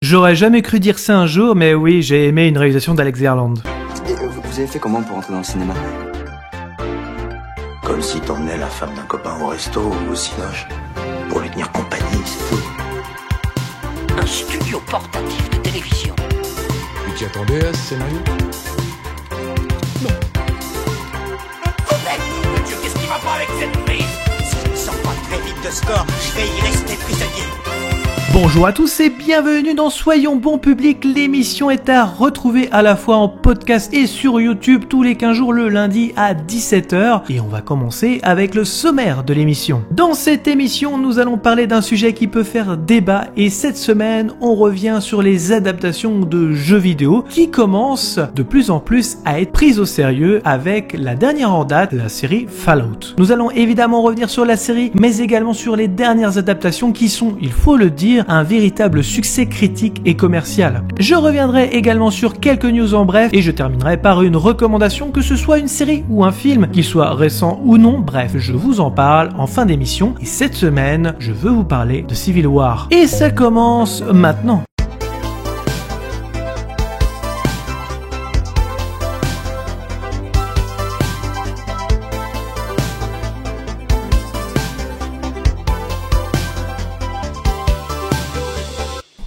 J'aurais jamais cru dire ça un jour, mais oui, j'ai aimé une réalisation d'Alex Garland. Et vous avez fait comment pour entrer dans le cinéma? Comme si t'emmenais la femme d'un copain au resto ou au cinoche. Pour lui tenir compagnie, c'est tout. Un studio portatif de télévision. Tu t'y attendais à ce scénario? Non. Mon Dieu, qu'est-ce qui va pas avec cette prise? Si je ne sors pas très vite de ce corps, je vais y rester prisonnier. Bonjour à tous et bienvenue dans Soyons Bon Public. L'émission est à retrouver à la fois en podcast et sur YouTube tous les 15 jours le lundi à 17h. Et on va commencer avec le sommaire de l'émission. Dans cette émission, nous allons parler d'un sujet qui peut faire débat et cette semaine, on revient sur les adaptations de jeux vidéo qui commencent de plus en plus à être prises au sérieux avec la dernière en date, la série Fallout. Nous allons évidemment revenir sur la série, mais également sur les dernières adaptations qui sont, il faut le dire, un véritable succès critique et commercial. Je reviendrai également sur quelques news en bref et je terminerai par une recommandation, que ce soit une série ou un film, qu'il soit récent ou non, bref, je vous en parle en fin d'émission et cette semaine, je veux vous parler de Civil War. Et ça commence maintenant.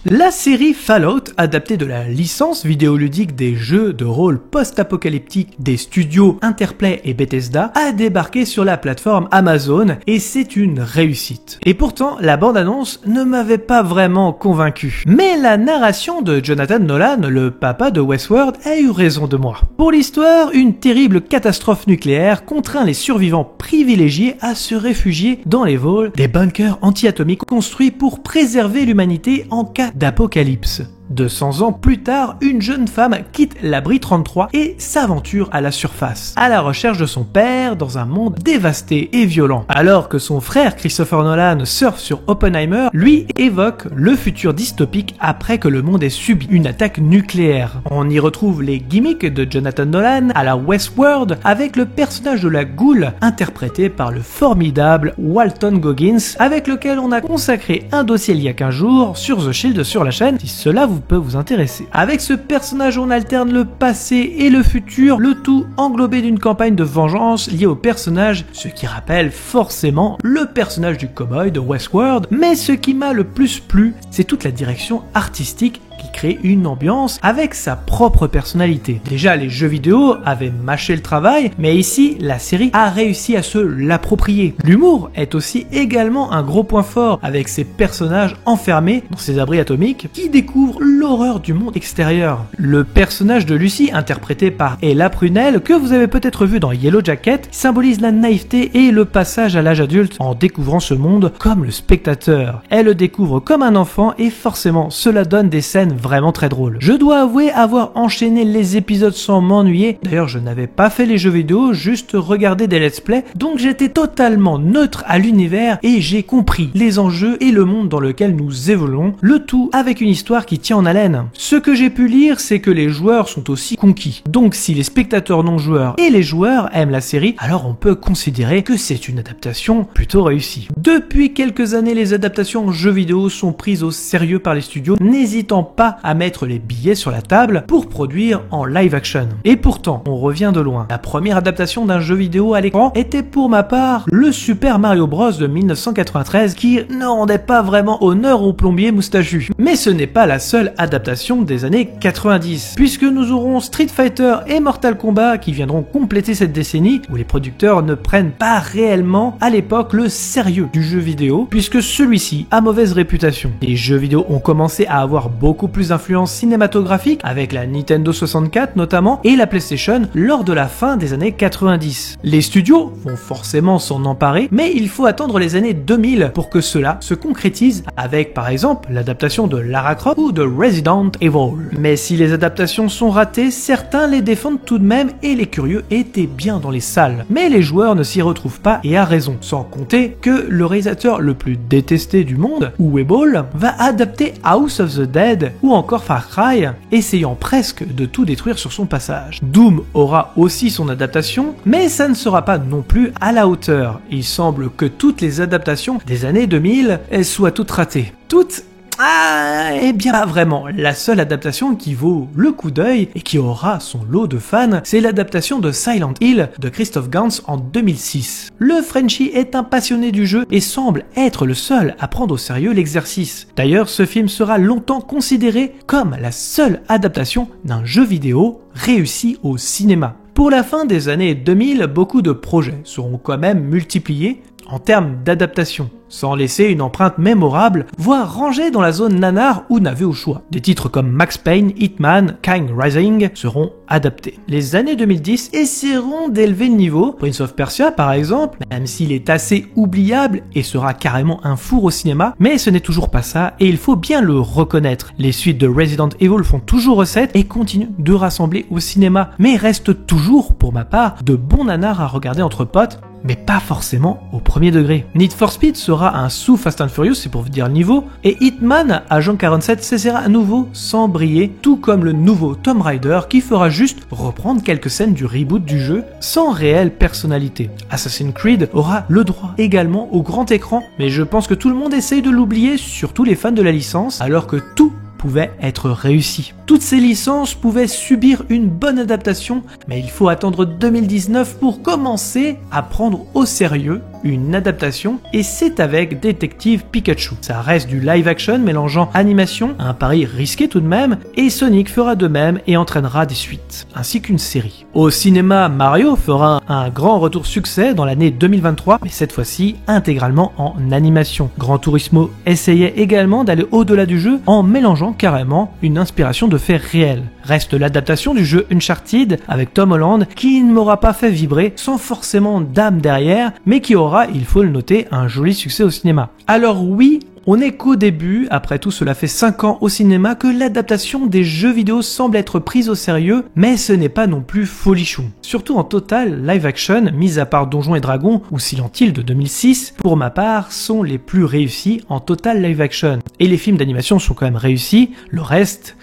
La série Fallout, adaptée de la licence vidéoludique des jeux de rôle post-apocalyptiques des studios Interplay et Bethesda, a débarqué sur la plateforme Amazon et c'est une réussite. Et pourtant, la bande-annonce ne m'avait pas vraiment convaincu. Mais la narration de Jonathan Nolan, le papa de Westworld, a eu raison de moi. Pour l'histoire, une terrible catastrophe nucléaire contraint les survivants privilégiés à se réfugier dans les vols des bunkers anti-atomiques construits pour préserver l'humanité en cas d'apocalypse. 200 ans plus tard, une jeune femme quitte l'abri 33 et s'aventure à la surface, à la recherche de son père dans un monde dévasté et violent. Alors que son frère Christopher Nolan surfe sur Oppenheimer, lui évoque le futur dystopique après que le monde ait subi une attaque nucléaire. On y retrouve les gimmicks de Jonathan Nolan à la Westworld avec le personnage de la Ghoul interprété par le formidable Walton Goggins, avec lequel on a consacré un dossier il y a 15 jours sur The Shield sur la chaîne, si cela peut vous intéresser. Avec ce personnage, on alterne le passé et le futur, le tout englobé d'une campagne de vengeance liée au personnage, ce qui rappelle forcément le personnage du cowboy de Westworld, mais ce qui m'a le plus plu, c'est toute la direction artistique qui crée une ambiance avec sa propre personnalité. Déjà, les jeux vidéo avaient mâché le travail, mais ici, la série a réussi à se l'approprier. L'humour est aussi également un gros point fort, avec ces personnages enfermés dans ces abris atomiques qui découvrent l'horreur du monde extérieur. Le personnage de Lucy, interprété par Ella Prunell, que vous avez peut-être vu dans Yellow Jacket, symbolise la naïveté et le passage à l'âge adulte en découvrant ce monde comme le spectateur. Elle le découvre comme un enfant et forcément, cela donne des scènes vraiment très drôle. Je dois avouer avoir enchaîné les épisodes sans m'ennuyer. D'ailleurs, je n'avais pas fait les jeux vidéo, juste regardé des let's play, donc j'étais totalement neutre à l'univers et j'ai compris les enjeux et le monde dans lequel nous évoluons, le tout avec une histoire qui tient en haleine. Ce que j'ai pu lire, c'est que les joueurs sont aussi conquis. Donc si les spectateurs non joueurs et les joueurs aiment la série, alors on peut considérer que c'est une adaptation plutôt réussie. Depuis quelques années, les adaptations en jeux vidéo sont prises au sérieux par les studios, n'hésitant pas à mettre les billets sur la table pour produire en live action. Et pourtant, on revient de loin. La première adaptation d'un jeu vidéo à l'écran était pour ma part le Super Mario Bros de 1993 qui ne rendait pas vraiment honneur au plombier moustachu. Mais ce n'est pas la seule adaptation des années 90, puisque nous aurons Street Fighter et Mortal Kombat qui viendront compléter cette décennie où les producteurs ne prennent pas réellement à l'époque le sérieux du jeu vidéo, puisque celui-ci a mauvaise réputation. Les jeux vidéo ont commencé à avoir beaucoup plus d'influence cinématographique avec la Nintendo 64 notamment et la PlayStation lors de la fin des années 90. Les studios vont forcément s'en emparer, mais il faut attendre les années 2000 pour que cela se concrétise avec par exemple l'adaptation de Lara Croft ou de Resident Evil. Mais si les adaptations sont ratées, certains les défendent tout de même et les curieux étaient bien dans les salles. Mais les joueurs ne s'y retrouvent pas et à raison, sans compter que le réalisateur le plus détesté du monde, Uwe Boll, va adapter House of the Dead ou encore Far Cry, essayant presque de tout détruire sur son passage. Doom aura aussi son adaptation, mais ça ne sera pas non plus à la hauteur. Il semble que toutes les adaptations des années 2000 soient toutes ratées. Toutes Eh bien pas vraiment. La seule adaptation qui vaut le coup d'œil et qui aura son lot de fans, c'est l'adaptation de Silent Hill de Christophe Gans en 2006. Le Frenchie est un passionné du jeu et semble être le seul à prendre au sérieux l'exercice. D'ailleurs, ce film sera longtemps considéré comme la seule adaptation d'un jeu vidéo réussi au cinéma. Pour la fin des années 2000, beaucoup de projets seront quand même multipliés en termes d'adaptation, sans laisser une empreinte mémorable, voire rangée dans la zone nanar ou navet au choix. Des titres comme Max Payne, Hitman, King Rising seront adaptés. Les années 2010 essaieront d'élever le niveau. Prince of Persia par exemple, même s'il est assez oubliable et sera carrément un four au cinéma, mais ce n'est toujours pas ça et il faut bien le reconnaître. Les suites de Resident Evil font toujours recette et continuent de rassembler au cinéma, mais restent toujours, pour ma part, de bons nanars à regarder entre potes, mais pas forcément au premier degré. Need for Speed sera un sous Fast and Furious, c'est pour vous dire le niveau, et Hitman, Agent 47, cessera à nouveau sans briller, tout comme le nouveau Tomb Raider qui fera juste reprendre quelques scènes du reboot du jeu sans réelle personnalité. Assassin's Creed aura le droit également au grand écran, mais je pense que tout le monde essaye de l'oublier, surtout les fans de la licence, alors que tout pouvait être réussi. Toutes ces licences pouvaient subir une bonne adaptation, mais il faut attendre 2019 pour commencer à prendre au sérieux une adaptation, et c'est avec Détective Pikachu. Ça reste du live action mélangeant animation, un pari risqué tout de même, et Sonic fera de même et entraînera des suites, ainsi qu'une série. Au cinéma, Mario fera un grand retour succès dans l'année 2023, mais cette fois-ci intégralement en animation. Gran Turismo essayait également d'aller au-delà du jeu en mélangeant carrément une inspiration de faits réels. Reste l'adaptation du jeu Uncharted avec Tom Holland qui ne m'aura pas fait vibrer sans forcément d'âme derrière, mais qui aura, il faut le noter, un joli succès au cinéma. Alors oui, on n'est qu'au début, après tout cela fait 5 ans au cinéma que l'adaptation des jeux vidéo semble être prise au sérieux, mais ce n'est pas non plus folichon. Surtout en total, live action, mis à part Donjons et Dragons ou Silent Hill de 2006, pour ma part, sont les plus réussis en total live action. Et les films d'animation sont quand même réussis, le reste,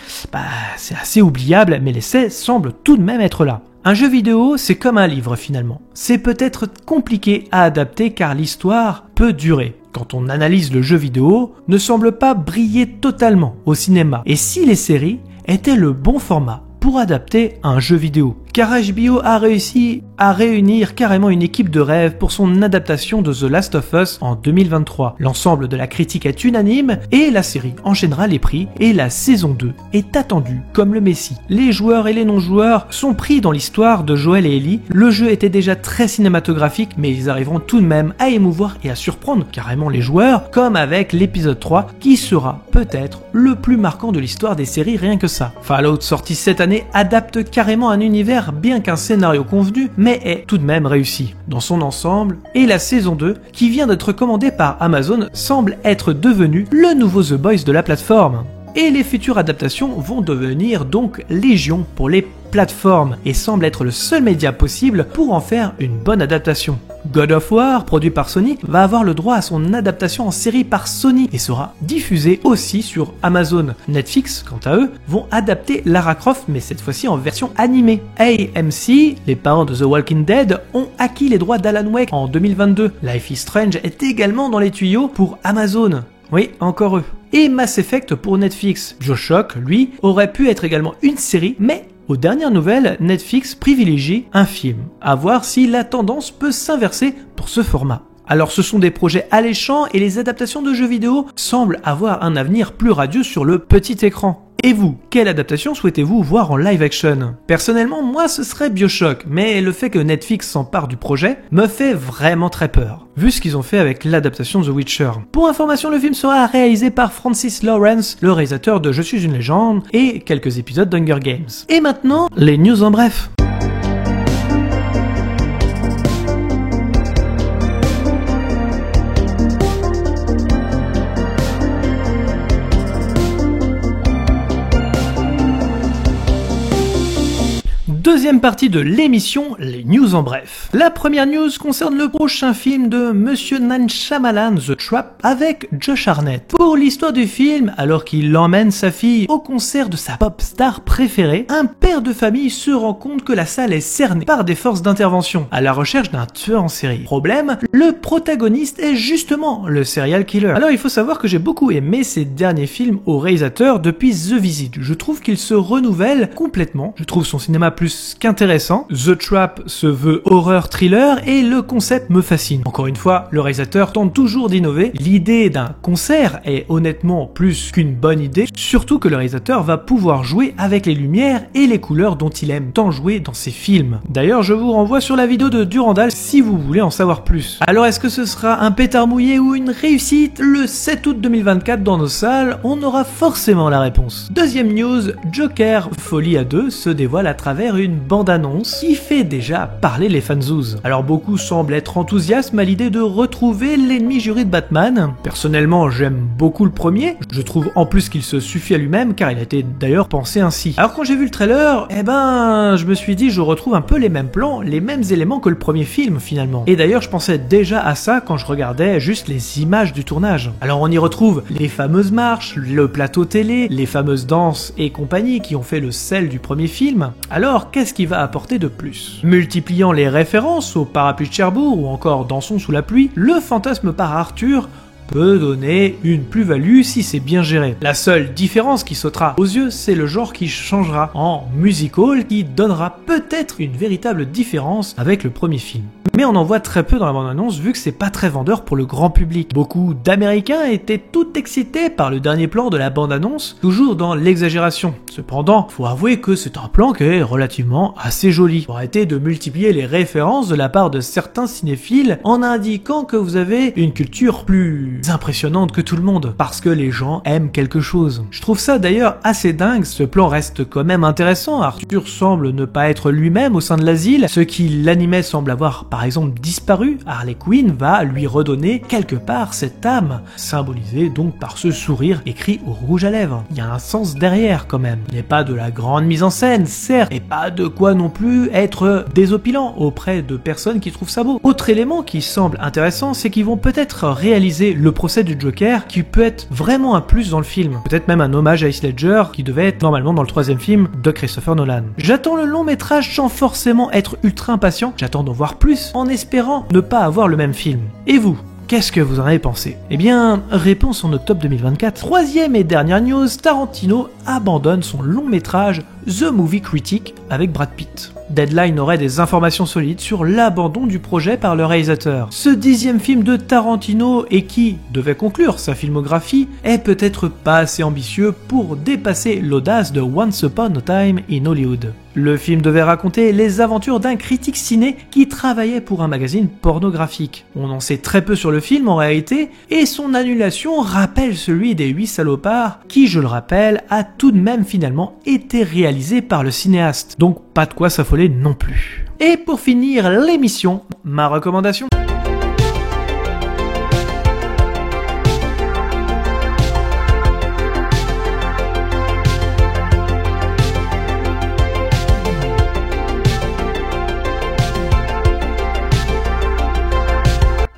c'est assez oubliable, mais l'essai semble tout de même être là. Un jeu vidéo, c'est comme un livre finalement. C'est peut-être compliqué à adapter car l'histoire peut durer. Quand on analyse le jeu vidéo, ne semble pas briller totalement au cinéma. Et si les séries étaient le bon format pour adapter un jeu vidéo. Car HBO a réussi à réunir carrément une équipe de rêve pour son adaptation de The Last of Us en 2023. L'ensemble de la critique est unanime et la série enchaînera les prix et la saison 2 est attendue comme le messie. Les joueurs et les non-joueurs sont pris dans l'histoire de Joel et Ellie. Le jeu était déjà très cinématographique mais ils arriveront tout de même à émouvoir et à surprendre carrément les joueurs, comme avec l'épisode 3 qui sera peut-être le plus marquant de l'histoire des séries rien que ça. Fallout sorti cette année adapte carrément un univers bien qu'un scénario convenu, mais est tout de même réussi dans son ensemble, et la saison 2, qui vient d'être commandée par Amazon, semble être devenue le nouveau The Boys de la plateforme. Et les futures adaptations vont devenir donc légion pour les plateformes et semble être le seul média possible pour en faire une bonne adaptation. God of War, produit par Sony, va avoir le droit à son adaptation en série par Sony et sera diffusé aussi sur Amazon. Netflix, quant à eux, vont adapter Lara Croft mais cette fois-ci en version animée. AMC, les parents de The Walking Dead, ont acquis les droits d'Alan Wake en 2022. Life is Strange est également dans les tuyaux pour Amazon. Oui, encore eux. Et Mass Effect pour Netflix. BioShock, lui, aurait pu être également une série, mais aux dernières nouvelles, Netflix privilégie un film. À voir si la tendance peut s'inverser pour ce format. Alors ce sont des projets alléchants et les adaptations de jeux vidéo semblent avoir un avenir plus radieux sur le petit écran. Et vous, quelle adaptation souhaitez-vous voir en live action? Personnellement, moi ce serait BioShock, mais le fait que Netflix s'empare du projet me fait vraiment très peur, vu ce qu'ils ont fait avec l'adaptation de The Witcher. Pour information, le film sera réalisé par Francis Lawrence, le réalisateur de Je suis une légende et quelques épisodes d'Hunger Games. Et maintenant, les news en bref. Deuxième partie de l'émission, les news en bref. La première news concerne le prochain film de Monsieur Night Shyamalan, The Trap, avec Josh Hartnett. Pour l'histoire du film, alors qu'il emmène sa fille au concert de sa pop star préférée, un père de famille se rend compte que la salle est cernée par des forces d'intervention, à la recherche d'un tueur en série. Problème, le protagoniste est justement le serial killer. Alors il faut savoir que j'ai beaucoup aimé ces derniers films au réalisateur depuis The Visit. Je trouve qu'il se renouvelle complètement. Je trouve son cinéma plus qu'intéressant. The Trap se veut horreur thriller et le concept me fascine. Encore une fois, le réalisateur tente toujours d'innover. L'idée d'un concert est honnêtement plus qu'une bonne idée, surtout que le réalisateur va pouvoir jouer avec les lumières et les couleurs dont il aime tant jouer dans ses films. D'ailleurs, je vous renvoie sur la vidéo de Durandal si vous voulez en savoir plus. Alors est-ce que ce sera un pétard mouillé ou une réussite? Le 7 août 2024 dans nos salles, on aura forcément la réponse. Deuxième news, Joker Folie à 2 se dévoile à travers une bande-annonce qui fait déjà parler les fanzouz. Alors beaucoup semblent être enthousiastes à l'idée de retrouver l'ennemi juré de Batman. Personnellement, j'aime beaucoup le premier. Je trouve en plus qu'il se suffit à lui-même car il a été d'ailleurs pensé ainsi. Alors quand j'ai vu le trailer, je me suis dit je retrouve un peu les mêmes plans, les mêmes éléments que le premier film finalement. Et d'ailleurs je pensais déjà à ça quand je regardais juste les images du tournage. Alors on y retrouve les fameuses marches, le plateau télé, les fameuses danses et compagnie qui ont fait le sel du premier film. Alors qu'est-ce qu'il va apporter de plus? Multipliant les références au parapluie de Cherbourg ou encore Dansons sous la pluie, le fantasme par Arthur peut donner une plus-value si c'est bien géré. La seule différence qui sautera aux yeux, c'est le genre qui changera en musical qui donnera peut-être une véritable différence avec le premier film. Mais on en voit très peu dans la bande-annonce vu que c'est pas très vendeur pour le grand public. Beaucoup d'Américains étaient tout excités par le dernier plan de la bande-annonce, toujours dans l'exagération. Cependant, faut avouer que c'est un plan qui est relativement assez joli. Faut arrêter de multiplier les références de la part de certains cinéphiles en indiquant que vous avez une culture plus impressionnante que tout le monde, parce que les gens aiment quelque chose. Je trouve ça d'ailleurs assez dingue, ce plan reste quand même intéressant. Arthur semble ne pas être lui-même au sein de l'asile, ce qui l'animait semble avoir par exemple disparu. Harley Quinn va lui redonner quelque part cette âme, symbolisée donc par ce sourire écrit au rouge à lèvres. Il y a un sens derrière quand même. Il n'est pas de la grande mise en scène, certes, et pas de quoi non plus être désopilant auprès de personnes qui trouvent ça beau. Autre élément qui semble intéressant, c'est qu'ils vont peut-être réaliser le procès du Joker qui peut être vraiment un plus dans le film. Peut-être même un hommage à Heath Ledger qui devait être normalement dans le troisième film de Christopher Nolan. J'attends le long métrage sans forcément être ultra impatient, j'attends d'en voir plus en espérant ne pas avoir le même film. Et vous? Qu'est-ce que vous en avez pensé? Eh bien, réponse en octobre 2024. Troisième et dernière news, Tarantino abandonne son long métrage The Movie Critic avec Brad Pitt. Deadline aurait des informations solides sur l'abandon du projet par le réalisateur. Ce 10e film de Tarantino et qui devait conclure sa filmographie est peut-être pas assez ambitieux pour dépasser l'audace de Once Upon a Time in Hollywood. Le film devait raconter les aventures d'un critique ciné qui travaillait pour un magazine pornographique. On en sait très peu sur le film en réalité, et son annulation rappelle celui des 8 salopards, qui, je le rappelle, a tout de même finalement été réalisé par le cinéaste. Donc pas de quoi s'affoler non plus. Et pour finir l'émission, ma recommandation.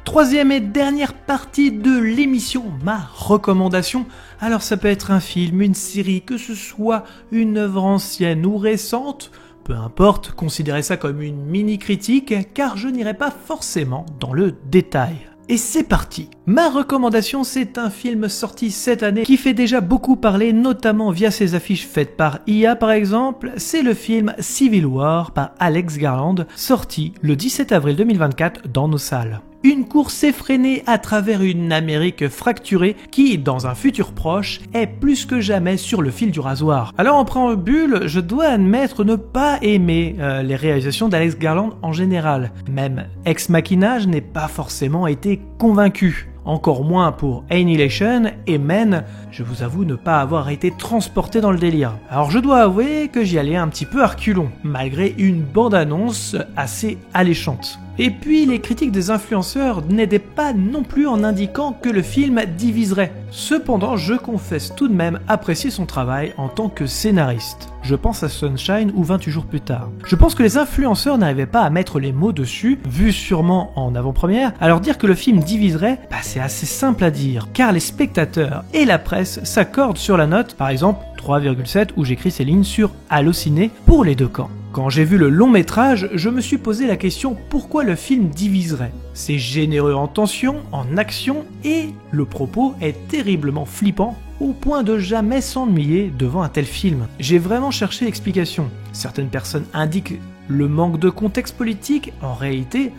Troisième et dernière partie de l'émission, ma recommandation. Alors ça peut être un film, une série, que ce soit une œuvre ancienne ou récente, peu importe, considérez ça comme une mini-critique, car je n'irai pas forcément dans le détail. Et c'est parti. Ma recommandation, c'est un film sorti cette année qui fait déjà beaucoup parler, notamment via ses affiches faites par IA par exemple. C'est le film Civil War par Alex Garland, sorti le 17 avril 2024 dans nos salles. Une course effrénée à travers une Amérique fracturée qui, dans un futur proche, est plus que jamais sur le fil du rasoir. Alors en préambule, je dois admettre ne pas aimer les réalisations d'Alex Garland en général. Même Ex Machina, je n'ai pas forcément été convaincu. Encore moins pour Annihilation et Men, je vous avoue ne pas avoir été transporté dans le délire. Alors je dois avouer que j'y allais un petit peu à reculons, malgré une bande-annonce assez alléchante. Et puis les critiques des influenceurs n'aidaient pas non plus en indiquant que le film diviserait. Cependant, je confesse tout de même apprécier son travail en tant que scénariste. je pense à Sunshine ou 28 jours plus tard. Je pense que les influenceurs n'arrivaient pas à mettre les mots dessus, vu sûrement en avant-première, alors dire que le film diviserait, c'est assez simple à dire, car les spectateurs et la presse s'accordent sur la note, par exemple 3,7 où j'écris ces lignes sur Allociné pour les deux camps. Quand j'ai vu le long métrage, je me suis posé la question pourquoi le film diviserait. C'est généreux en tension, en action, et le propos est terriblement flippant au point de jamais s'ennuyer devant un tel film. J'ai vraiment cherché l'explication. Certaines personnes indiquent le manque de contexte politique. En réalité,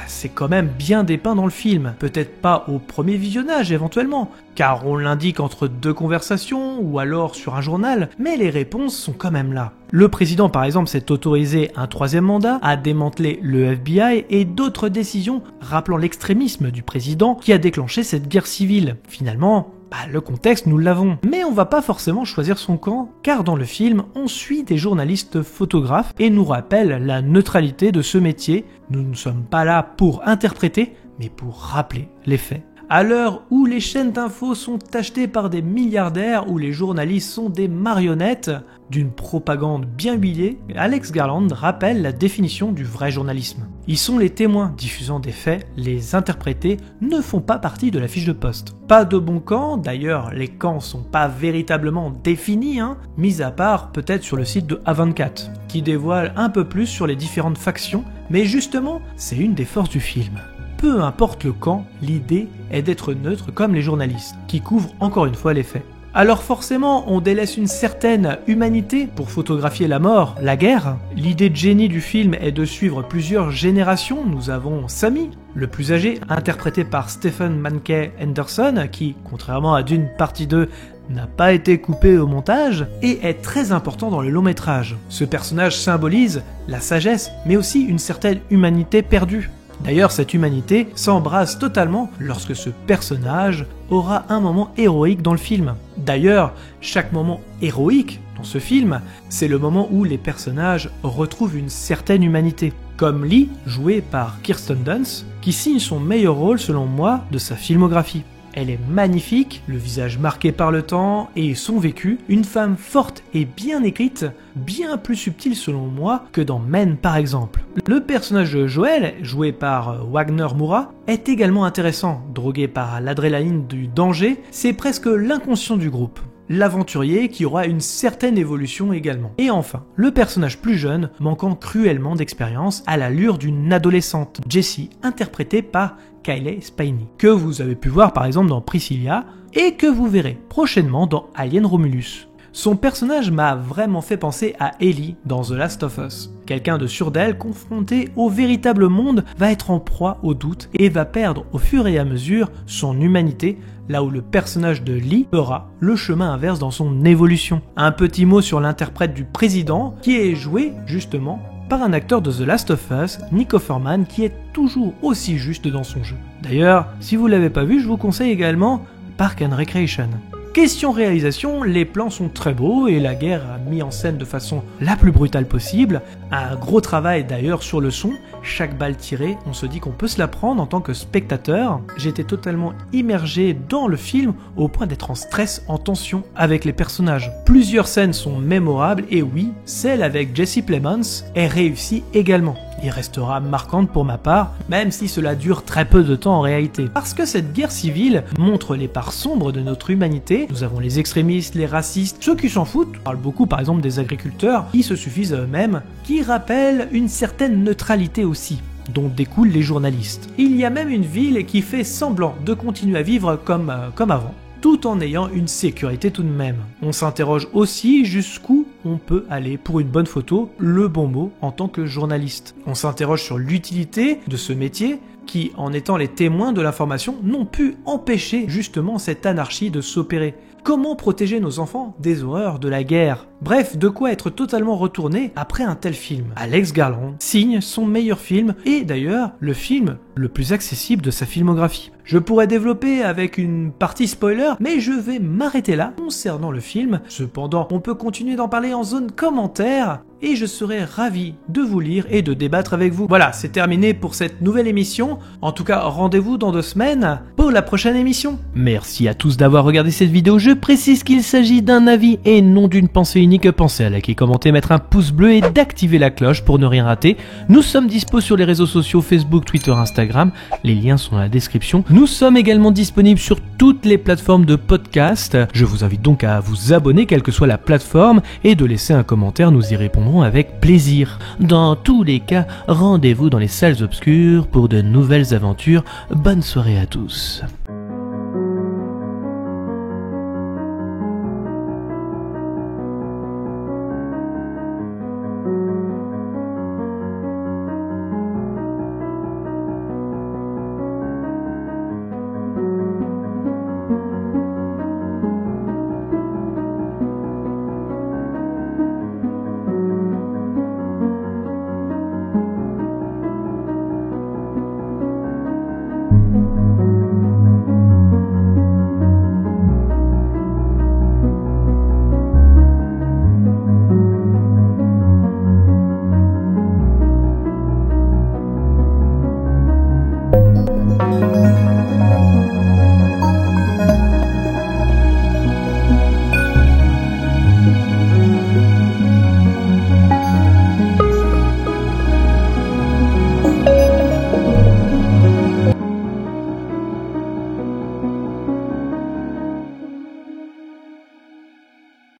c'est quand même bien dépeint dans le film. Peut-être pas au premier visionnage éventuellement, car on l'indique entre deux conversations ou alors sur un journal, mais les réponses sont quand même là. Le président par exemple s'est autorisé un 3e mandat, a démantelé le FBI et d'autres décisions rappelant l'extrémisme du président qui a déclenché cette guerre civile. Finalement, le contexte, nous l'avons. Mais on va pas forcément choisir son camp, car dans le film, on suit des journalistes photographes et nous rappelle la neutralité de ce métier. Nous ne sommes pas là pour interpréter, mais pour rappeler les faits. À l'heure où les chaînes d'infos sont achetées par des milliardaires, où les journalistes sont des marionnettes d'une propagande bien huilée, Alex Garland rappelle la définition du vrai journalisme. Ils sont les témoins diffusant des faits, les interprétés ne font pas partie de la fiche de poste. Pas de bon camp, d'ailleurs les camps sont pas véritablement définis, mis à part peut-être sur le site de A24, qui dévoile un peu plus sur les différentes factions, mais justement c'est une des forces du film. Peu importe le camp, l'idée est d'être neutre comme les journalistes, qui couvrent encore une fois les faits. Alors forcément, on délaisse une certaine humanité pour photographier la mort, la guerre. L'idée de génie du film est de suivre plusieurs générations. Nous avons Sammy, le plus âgé, interprété par Stephen Mankey Henderson, qui, contrairement à Dune partie 2, n'a pas été coupé au montage et est très important dans le long métrage. Ce personnage symbolise la sagesse, mais aussi une certaine humanité perdue. D'ailleurs, cette humanité s'embrase totalement lorsque ce personnage aura un moment héroïque dans le film. D'ailleurs, chaque moment héroïque dans ce film, c'est le moment où les personnages retrouvent une certaine humanité. Comme Lee, joué par Kirsten Dunst, qui signe son meilleur rôle selon moi de sa filmographie. Elle est magnifique, le visage marqué par le temps et son vécu, une femme forte et bien écrite, bien plus subtile selon moi que dans Men par exemple. Le personnage de Joel, joué par Wagner Moura, est également intéressant. Drogué par l'adrénaline du danger, c'est presque l'inconscient du groupe. L'aventurier qui aura une certaine évolution également. Et enfin, le personnage plus jeune, manquant cruellement d'expérience, à l'allure d'une adolescente, Jessie, interprétée par Kyle Spiney, que vous avez pu voir par exemple dans Priscilla, et que vous verrez prochainement dans Alien Romulus. Son personnage m'a vraiment fait penser à Ellie dans The Last of Us. Quelqu'un de sûr d'elle, confronté au véritable monde, va être en proie au doute et va perdre au fur et à mesure son humanité, là où le personnage de Lee fera le chemin inverse dans son évolution. Un petit mot sur l'interprète du président, qui est joué justement par un acteur de The Last of Us, Nick Offerman, qui est toujours aussi juste dans son jeu. D'ailleurs, si vous l'avez pas vu, je vous conseille également Park and Recreation. Question réalisation, les plans sont très beaux et la guerre a mis en scène de façon la plus brutale possible. Un gros travail d'ailleurs sur le son, chaque balle tirée, on se dit qu'on peut se la prendre en tant que spectateur. J'étais totalement immergé dans le film au point d'être en stress, en tension avec les personnages. Plusieurs scènes sont mémorables et oui, celle avec Jesse Plemons est réussie également. Il restera marquante pour ma part, même si cela dure très peu de temps en réalité. Parce que cette guerre civile montre les parts sombres de notre humanité. Nous avons les extrémistes, les racistes, ceux qui s'en foutent. On parle beaucoup par exemple des agriculteurs, qui se suffisent à eux-mêmes, qui rappellent une certaine neutralité aussi, dont découlent les journalistes. Il y a même une ville qui fait semblant de continuer à vivre comme avant, tout en ayant une sécurité tout de même. On s'interroge aussi jusqu'où on peut aller pour une bonne photo, le bon mot en tant que journaliste. On s'interroge sur l'utilité de ce métier qui, en étant les témoins de l'information, n'ont pu empêcher justement cette anarchie de s'opérer. Comment protéger nos enfants des horreurs de la guerre? Bref, de quoi être totalement retourné après un tel film. Alex Garland signe son meilleur film et d'ailleurs le film le plus accessible de sa filmographie. Je pourrais développer avec une partie spoiler, mais je vais m'arrêter là concernant le film. Cependant, on peut continuer d'en parler en zone commentaire et je serai ravi de vous lire et de débattre avec vous. Voilà, c'est terminé pour cette nouvelle émission. En tout cas, rendez-vous dans 2 semaines pour la prochaine émission. Merci à tous d'avoir regardé cette vidéo. Je précise qu'il s'agit d'un avis et non d'une pensée unique, pensez à liker, commenter, mettre un pouce bleu et d'activer la cloche pour ne rien rater. Nous sommes dispo sur les réseaux sociaux Facebook, Twitter, Instagram, les liens sont dans la description. Nous sommes également disponibles sur toutes les plateformes de podcast. Je vous invite donc à vous abonner quelle que soit la plateforme et de laisser un commentaire, nous y répondrons avec plaisir. Dans tous les cas, rendez-vous dans les salles obscures pour de nouvelles aventures. Bonne soirée à tous.